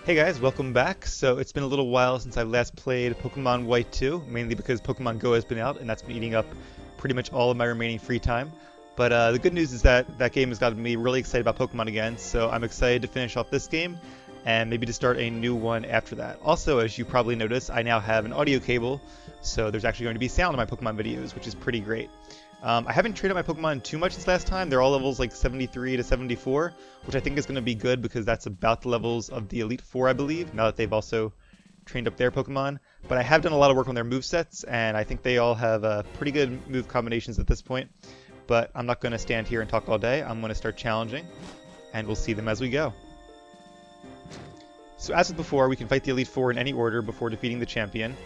Hey guys, welcome back. So it's been a little while since I last played Pokemon White 2, mainly because Pokemon Go has been out and that's been eating up pretty much all of my remaining free time. But the good news is that that game has gotten me really excited about Pokemon again, so I'm excited to finish off this game and maybe to start a new one after that. Also, as you probably noticed, I now have an audio cable, so there's actually going to be sound in my Pokemon videos, which is pretty great. I haven't traded my Pokemon too much this last time. They're all levels like 73 to 74, which I think is going to be good because that's about the levels of the Elite Four, I believe, now that they've also trained up their Pokemon. But I have done a lot of work on their movesets, and I think they all have pretty good move combinations at this point. But I'm not going to stand here and talk all day. I'm going to start challenging, and we'll see them as we go. So as with before, we can fight the Elite Four in any order before defeating the champion.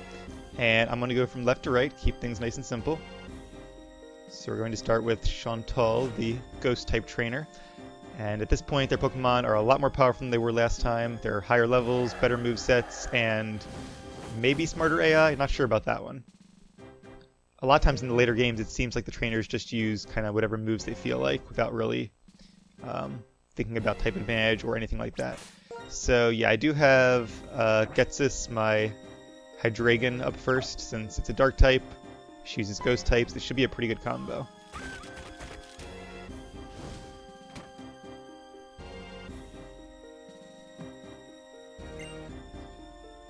And I'm going to go from left to right, keep things nice and simple. So we're going to start with Shauntal, the Ghost-type trainer. And at this point, their Pokemon are a lot more powerful than they were last time. They're higher levels, better movesets, and maybe smarter AI. Not sure about that one. A lot of times in the later games, it seems like the trainers just use kind of whatever moves they feel like without really thinking about type advantage or anything like that. So yeah, I do have Getsis, my Hydreigon, up first, since it's a dark type. She uses ghost types. It should be a pretty good combo.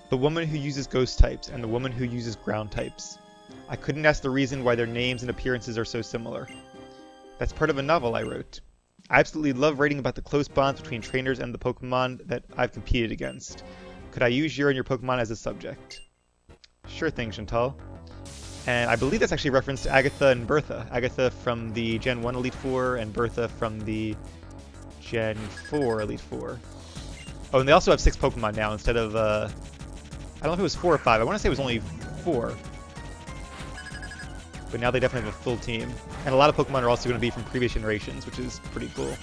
The woman who uses ghost types and the woman who uses ground types. I couldn't ask the reason why their names and appearances are so similar. That's part of a novel I wrote. I absolutely love writing about the close bonds between trainers and the Pokemon that I've competed against. Could I use you and your Pokemon as a subject? Sure thing, Chantel. And I believe that's actually a reference to Agatha and Bertha. Agatha from the Gen 1 Elite Four and Bertha from the Gen 4 Elite Four. Oh, and they also have 6 Pokemon now instead of, I don't know if it was 4 or 5. I want to say it was only 4. But now they definitely have a full team. And a lot of Pokemon are also going to be from previous generations, which is pretty cool.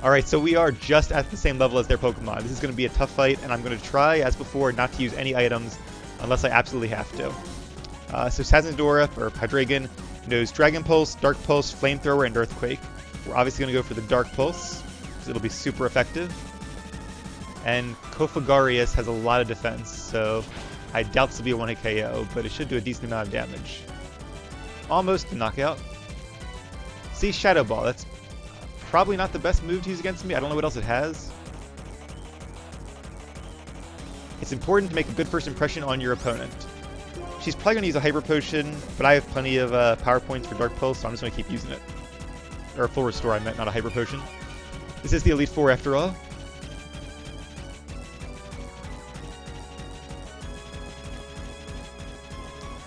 Alright, so we are just at the same level as their Pokemon. This is going to be a tough fight, and I'm going to try, as before, not to use any items unless I absolutely have to. So Sazendora, or Hydreigon, knows Dragon Pulse, Dark Pulse, Flamethrower, and Earthquake. We're obviously going to go for the Dark Pulse, because it'll be super effective. And Kofagarius has a lot of defense, so I doubt this will be a one-hit KO, but it should do a decent amount of damage. Almost a knockout. See, Shadow Ball. That's probably not the best move to use against me. I don't know what else it has. It's important to make a good first impression on your opponent. She's probably going to use a Hyper Potion, but I have plenty of Power Points for Dark Pulse, so I'm just going to keep using it. Or Full Restore, I meant, not a Hyper Potion. This is the Elite Four after all.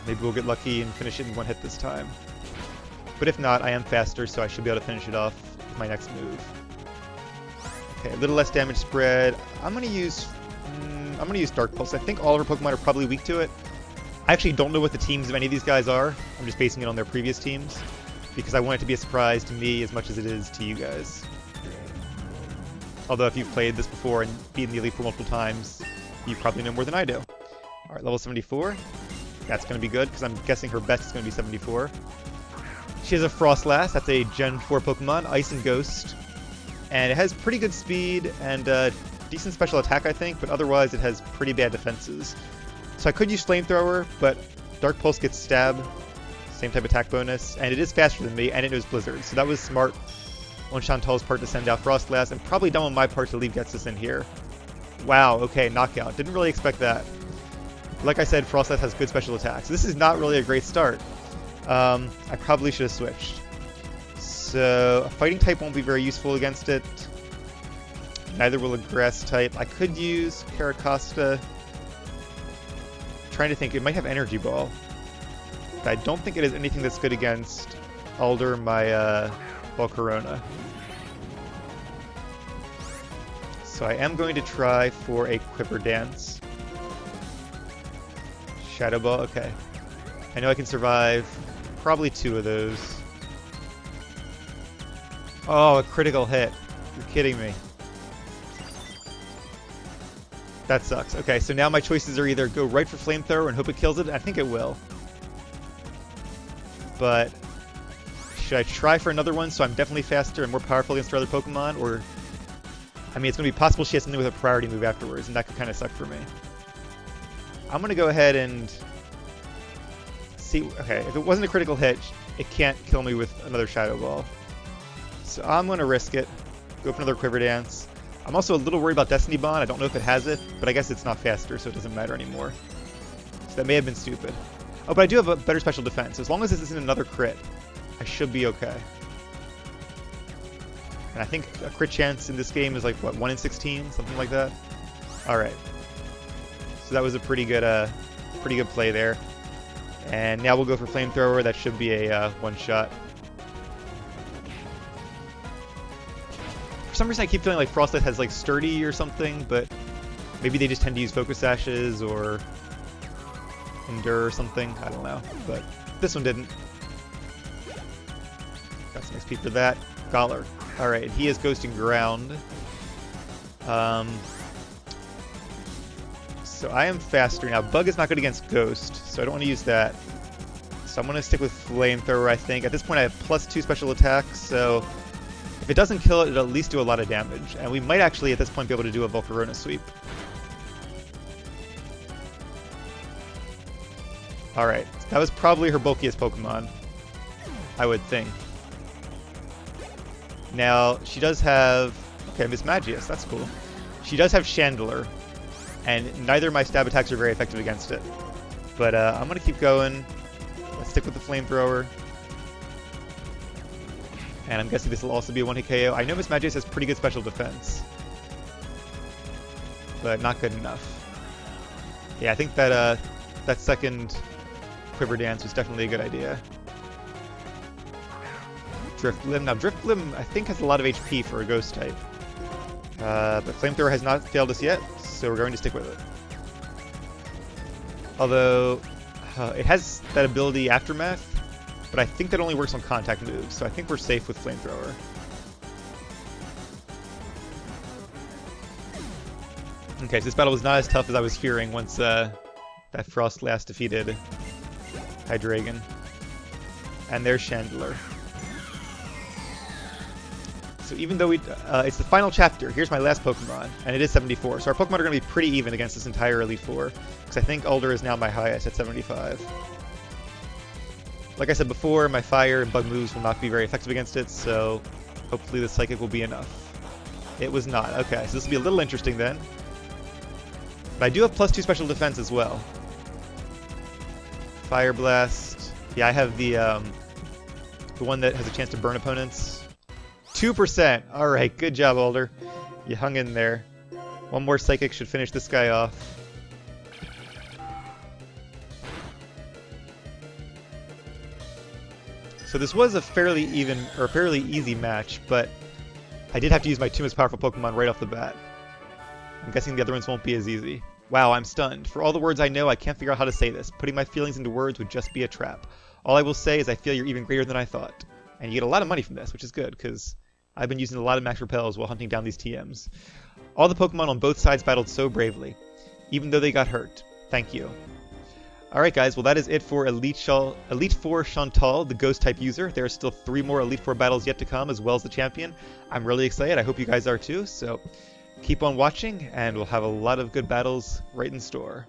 Maybe we'll get lucky and finish it in one hit this time. But if not, I am faster, so I should be able to finish it off with my next move. Okay, a little less damage spread. I'm going to use Dark Pulse. I think all of our Pokemon are probably weak to it. I actually don't know what the teams of any of these guys are. I'm just basing it on their previous teams, because I want it to be a surprise to me as much as it is to you guys. Although if you've played this before and beaten the Elite Four multiple times, you probably know more than I do. Alright, level 74. That's going to be good, because I'm guessing her best is going to be 74. She has a Frostlass. That's a Gen 4 Pokemon, Ice and Ghost. And it has pretty good speed and decent special attack, I think, but otherwise it has pretty bad defenses. So I could use Flamethrower, but Dark Pulse gets Stab, same type attack bonus, and it is faster than me, and it knows Blizzard. So that was smart on Chantal's part to send out Frostlass, and probably dumb on my part to leave Getsis in here. Wow, okay, knockout. Didn't really expect that. Like I said, Frostlass has good special attacks. This is not really a great start. I probably should have switched. So a fighting type won't be very useful against it. Neither will a grass type. I could use Caracosta. Trying to think, it might have Energy Ball. But I don't think it has anything that's good against Alder, my Volcarona. So I am going to try for a Quiver Dance. Shadow Ball, okay. I know I can survive probably 2 of those. Oh, a critical hit. You're kidding me. That sucks. Okay, so now my choices are either go right for Flamethrower and hope it kills it. I think it will. But should I try for another one so I'm definitely faster and more powerful against our other Pokemon? Or I mean, it's going to be possible she has something with a priority move afterwards, and that could kind of suck for me. I'm going to go ahead and see. Okay, if it wasn't a critical hit, it can't kill me with another Shadow Ball. So I'm going to risk it. Go for another Quiver Dance. I'm also a little worried about Destiny Bond. I don't know if it has it, but I guess it's not faster, so it doesn't matter anymore. So that may have been stupid. Oh, but I do have a better special defense. As long as this isn't another crit, I should be okay. And I think a crit chance in this game is like, what, 1 in 16? Something like that? Alright. So that was a pretty good play there. And now we'll go for Flamethrower. That should be a one-shot. For some reason I keep feeling like Frostlight has like Sturdy or something, but maybe they just tend to use Focus Ashes or Endure or something. I don't know. But this one didn't. Got some XP for that. Galar. Alright, he is Ghosting Ground. So I am faster now. Bug is not good against Ghost, so I don't want to use that. So I'm going to stick with Flamethrower, I think. At this point I have +2 special attacks, so if it doesn't kill it, it'll at least do a lot of damage. And we might actually, at this point, be able to do a Volcarona sweep. Alright, that was probably her bulkiest Pokemon, I would think. Now, she does have... Okay, Miss Magius, that's cool. She does have Chandeler, and neither of my stab attacks are very effective against it. But I'm going to keep going. Let's stick with the Flamethrower. And I'm guessing this will also be a one-hit KO. I know Miss Magius has pretty good special defense, but not good enough. Yeah, I think that that second Quiver Dance was definitely a good idea. Drifblim. Now, Drifblim, I think, has a lot of HP for a Ghost type. But Flamethrower has not failed us yet, so we're going to stick with it. Although, it has that ability Aftermath, but I think that only works on contact moves, so I think we're safe with Flamethrower. Okay, so this battle was not as tough as I was fearing once that Frost last defeated Hydreigon. And there's Chandeler. So even though it's the final chapter, here's my last Pokemon, and it is 74. So our Pokemon are going to be pretty even against this entire Elite Four, because I think Alder is now my highest at 75. Like I said before, my Fire and Bug moves will not be very effective against it, so hopefully the Psychic will be enough. It was not. Okay, so this will be a little interesting then. But I do have +2 special defense as well. Fire Blast. Yeah, I have the one that has a chance to burn opponents. 2%! Alright, good job, Alder. You hung in there. One more Psychic should finish this guy off. So this was a fairly even, or fairly easy match, but I did have to use my 2 most powerful Pokemon right off the bat. I'm guessing the other ones won't be as easy. Wow, I'm stunned. For all the words I know, I can't figure out how to say this. Putting my feelings into words would just be a trap. All I will say is I feel you're even greater than I thought. And you get a lot of money from this, which is good, because I've been using a lot of Max Repels while hunting down these TMs. All the Pokemon on both sides battled so bravely, even though they got hurt. Thank you. Alright guys, well that is it for Elite Four Shauntal, the Ghost-type user. There are still 3 more Elite Four battles yet to come, as well as the champion. I'm really excited. I hope you guys are too, so keep on watching, and we'll have a lot of good battles right in store.